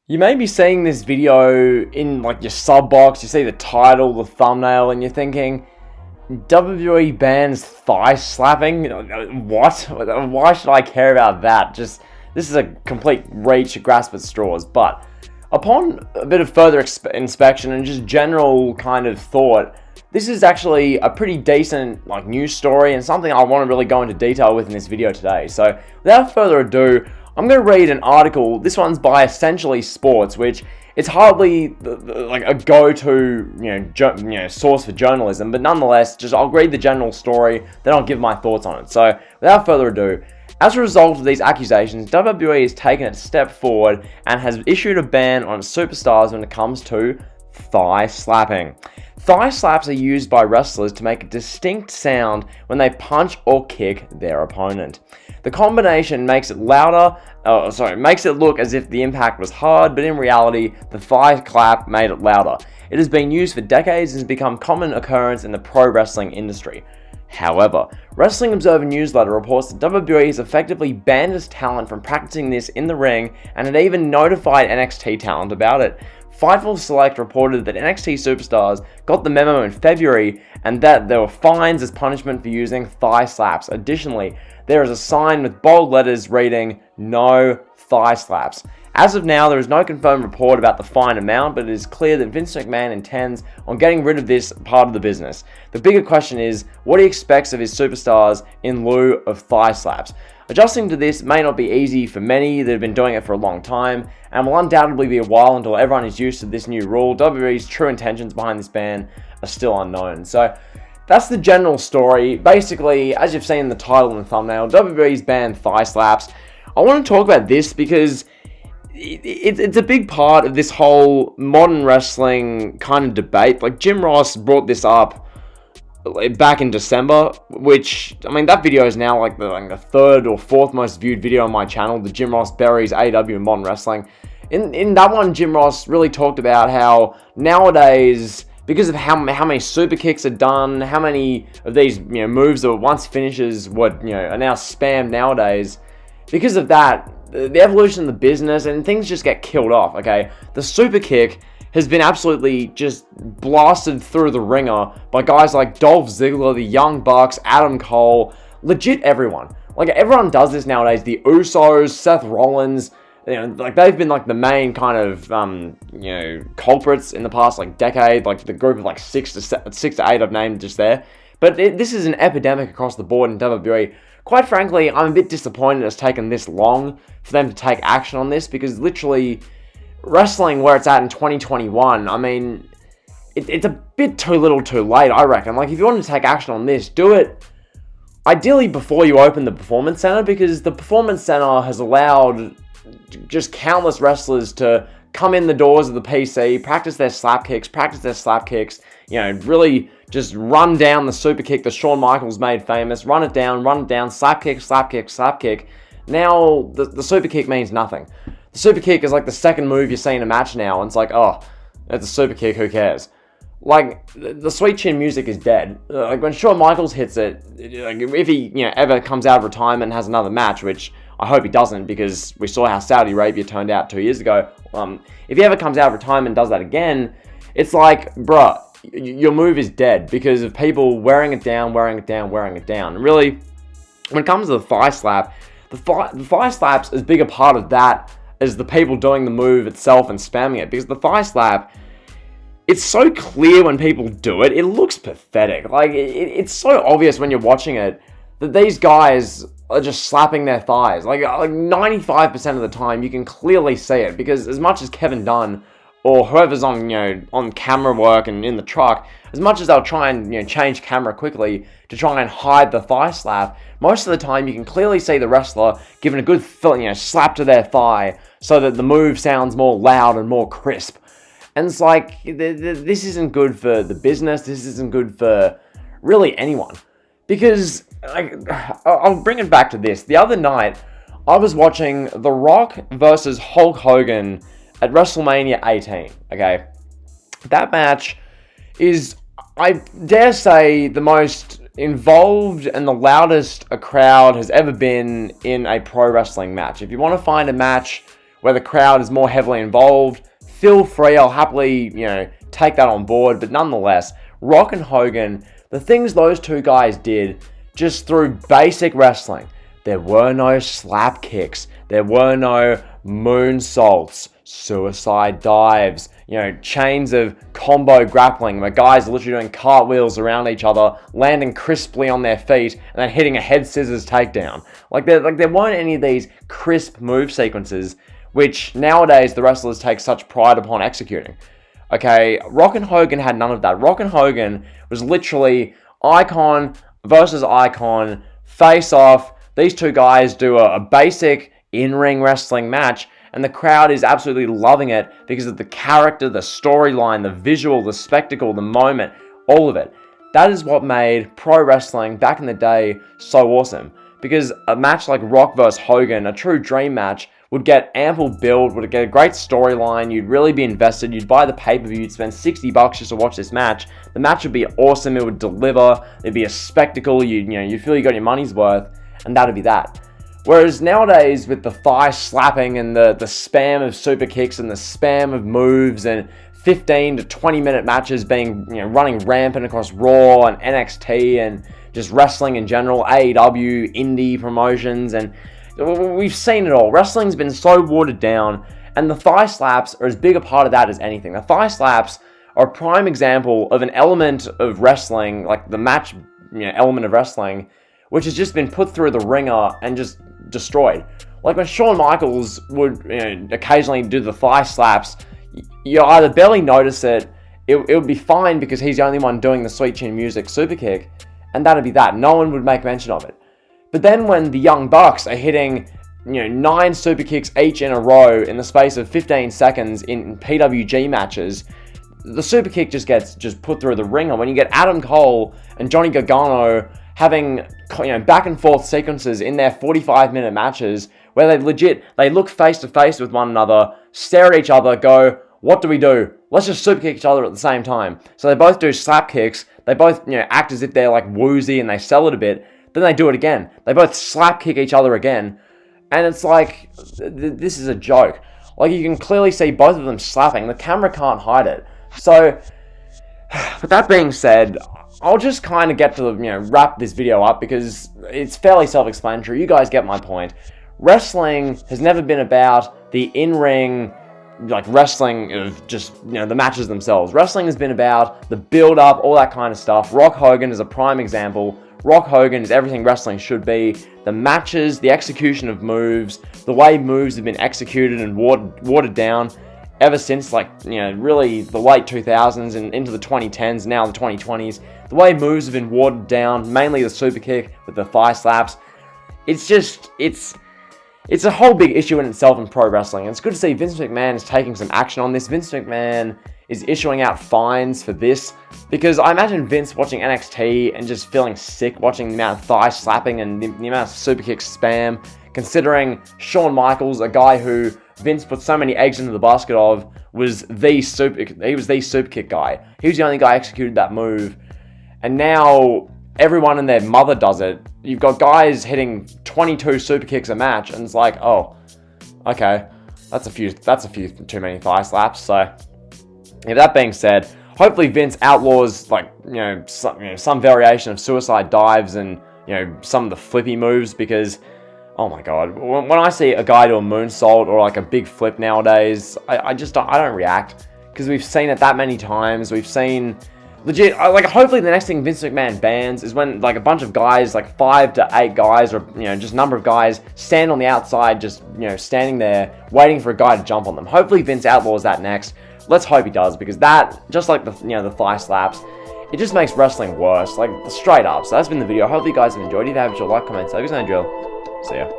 You may be seeing this video in like your sub box, you see the title, the thumbnail, and you're thinking, WWE bans thigh slapping? What? Why should I care about that? This is a complete reach, a grasp at straws. But upon a bit of further inspection and just general kind of thought, this is actually a pretty decent news story and something I want to really go into detail with in this video today. So without further ado, I'm going to read an article. This one's by Essentially Sports, which it's hardly like a go-to source for journalism, but nonetheless, I'll read the general story, then I'll give my thoughts on it. So without further ado, as a result of these accusations, WWE has taken a step forward and has issued a ban on superstars when it comes to thigh slapping. Thigh slaps are used by wrestlers to make a distinct sound when they punch or kick their opponent. The combination makes it makes it look as if the impact was hard, but in reality, the thigh clap made it louder. It has been used for decades and has become a common occurrence in the pro wrestling industry. However, Wrestling Observer Newsletter reports that WWE has effectively banned its talent from practicing this in the ring and had even notified NXT talent about it. Fightful Select reported that NXT superstars got the memo in February and that there were fines as punishment for using thigh slaps. Additionally, there is a sign with bold letters reading, "No thigh slaps." As of now, there is no confirmed report about the fine amount, but it is clear that Vince McMahon intends on getting rid of this part of the business. The bigger question is what he expects of his superstars in lieu of thigh slaps. Adjusting to this may not be easy for many that have been doing it for a long time, and will undoubtedly be a while until everyone is used to this new rule. WWE's true intentions behind this ban are still unknown. So that's the general story. Basically, as you've seen in the title and the thumbnail, WWE's banned thigh slaps. I want to talk about this because it's a big part of this whole modern wrestling kind of debate. Like Jim Ross brought this up back in December, which, I mean, that video is now like the third or fourth most viewed video on my channel, the Jim Ross buries AEW and modern wrestling. In that one, Jim Ross really talked about how nowadays, because of how many super kicks are done, how many of these moves that were once finishes are now spammed nowadays, because of that, the evolution of the business and things just get killed off, okay? The super kick has been absolutely just blasted through the ringer by guys like Dolph Ziggler, the Young Bucks, Adam Cole, legit everyone. Like, everyone does this nowadays. The Usos, Seth Rollins, they've been the main kind of culprits in the past decade. Like the group of 6 to 8 I've named just there. But this is an epidemic across the board in WWE. Quite frankly, I'm a bit disappointed it's taken this long for them to take action on this, because literally wrestling where it's at in 2021, I mean, it's a bit too little too late, I reckon. Like, if you want to take action on this, do it ideally before you open the Performance Center, because the Performance Center has allowed just countless wrestlers to come in the doors of the PC, practice their slap kicks, really just run down the super kick that Shawn Michaels made famous, run it down, slap kick. Now, the super kick means nothing. The super kick is the second move you see in a match now, and it's oh, that's a super kick, who cares? The Sweet Chin music is dead. When Shawn Michaels hits it, if he ever comes out of retirement and has another match, which I hope he doesn't, because we saw how Saudi Arabia turned out 2 years ago. If he ever comes out of retirement and does that again, it's bruh, your move is dead because of people wearing it down. And really, when it comes to the thigh slap, the thigh slap's as big a part of that as the people doing the move itself and spamming it, because the thigh slap, it's so clear when people do it, it looks pathetic. It's so obvious when you're watching it that these guys are just slapping their thighs. 95% of the time, you can clearly see it, because as much as Kevin Dunn or whoever's on camera work and in the truck, as much as they'll try and change camera quickly to try and hide the thigh slap, most of the time you can clearly see the wrestler giving a good slap to their thigh so that the move sounds more loud and more crisp. And it's this isn't good for the business. This isn't good for really anyone, because I'll bring it back to this. The other night, I was watching The Rock versus Hulk Hogan at WrestleMania 18, okay? That match is, I dare say, the most involved and the loudest a crowd has ever been in a pro wrestling match. If you want to find a match where the crowd is more heavily involved, feel free, I'll happily, take that on board. But nonetheless, Rock and Hogan, the things those two guys did just through basic wrestling, there were no slap kicks, there were no moonsaults, suicide dives, chains of combo grappling where guys are literally doing cartwheels around each other, landing crisply on their feet, and then hitting a head scissors takedown. There weren't any of these crisp move sequences, which nowadays the wrestlers take such pride upon executing. Okay, Rock and Hogan had none of that. Rock and Hogan was literally icon versus icon, face off. These two guys do a basic in-ring wrestling match, and the crowd is absolutely loving it because of the character, the storyline, the visual, the spectacle, the moment, all of it. That is what made pro wrestling back in the day so awesome. Because a match like Rock vs. Hogan, a true dream match, would get ample build, would get a great storyline, you'd really be invested, you'd buy the pay-per-view, you'd spend $60 just to watch this match. The match would be awesome, it would deliver, it'd be a spectacle, you feel you got your money's worth, and that'd be that. Whereas nowadays, with the thigh slapping and the spam of super kicks and the spam of moves and 15 to 20 minute matches being running rampant across Raw and NXT and just wrestling in general, AEW, indie promotions, and we've seen it all. Wrestling's been so watered down, and the thigh slaps are as big a part of that as anything. The thigh slaps are a prime example of an element of wrestling, like the match element of wrestling, which has just been put through the ringer and just destroyed. Like when Shawn Michaels would occasionally do the thigh slaps, you either barely notice it would be fine because he's the only one doing the Sweet Chin Music Superkick, and that'd be that. No one would make mention of it. But then when the Young Bucks are hitting 9 super kicks each in a row in the space of 15 seconds in PWG matches, the super kick just gets put through the ringer. When you get Adam Cole and Johnny Gargano having back and forth sequences in their 45-minute matches where they look face to face with one another, stare at each other, go, what do we do? Let's just super kick each other at the same time. So they both do slap kicks, they both act as if they're like woozy and they sell it a bit, then they do it again. They both slap kick each other again, and it's like, this is a joke. Like, you can clearly see both of them slapping, the camera can't hide it. So, with that being said, I'll just kind of get to wrap this video up because it's fairly self-explanatory. You guys get my point. Wrestling has never been about the in-ring, wrestling of just, the matches themselves. Wrestling has been about the build-up, all that kind of stuff. Rock Hogan is a prime example. Rock Hogan is everything wrestling should be. The matches, the execution of moves, the way moves have been executed and watered down ever since, really the late 2000s and into the 2010s, now the 2020s. The way moves have been watered down, mainly the super kick with the thigh slaps. It's a whole big issue in itself in pro wrestling. And it's good to see Vince McMahon is taking some action on this. Vince McMahon is issuing out fines for this, because I imagine Vince watching NXT and just feeling sick watching the amount of thigh slapping and the amount of super kick spam, considering Shawn Michaels, a guy who Vince put so many eggs into the basket of, was the super kick guy. He was the only guy who executed that move, and now everyone and their mother does it. You've got guys hitting 22 super kicks a match, and it's like, oh, okay, that's a few too many thigh slaps. So, yeah, that being said, hopefully Vince outlaws some variation of suicide dives and some of the flippy moves, because oh my god, when I see a guy do a moonsault or a big flip nowadays, I don't react, because we've seen it that many times. We've seen legit, hopefully the next thing Vince McMahon bans is when a bunch of guys, 5 to 8 guys, or just a number of guys stand on the outside, just standing there waiting for a guy to jump on them. Hopefully Vince outlaws that next. Let's hope he does, because that, just like the thigh slaps, it just makes wrestling worse, straight up. So that's been the video. Hopefully you guys have enjoyed. If you have, like, comment, subscribe, and drill. See ya.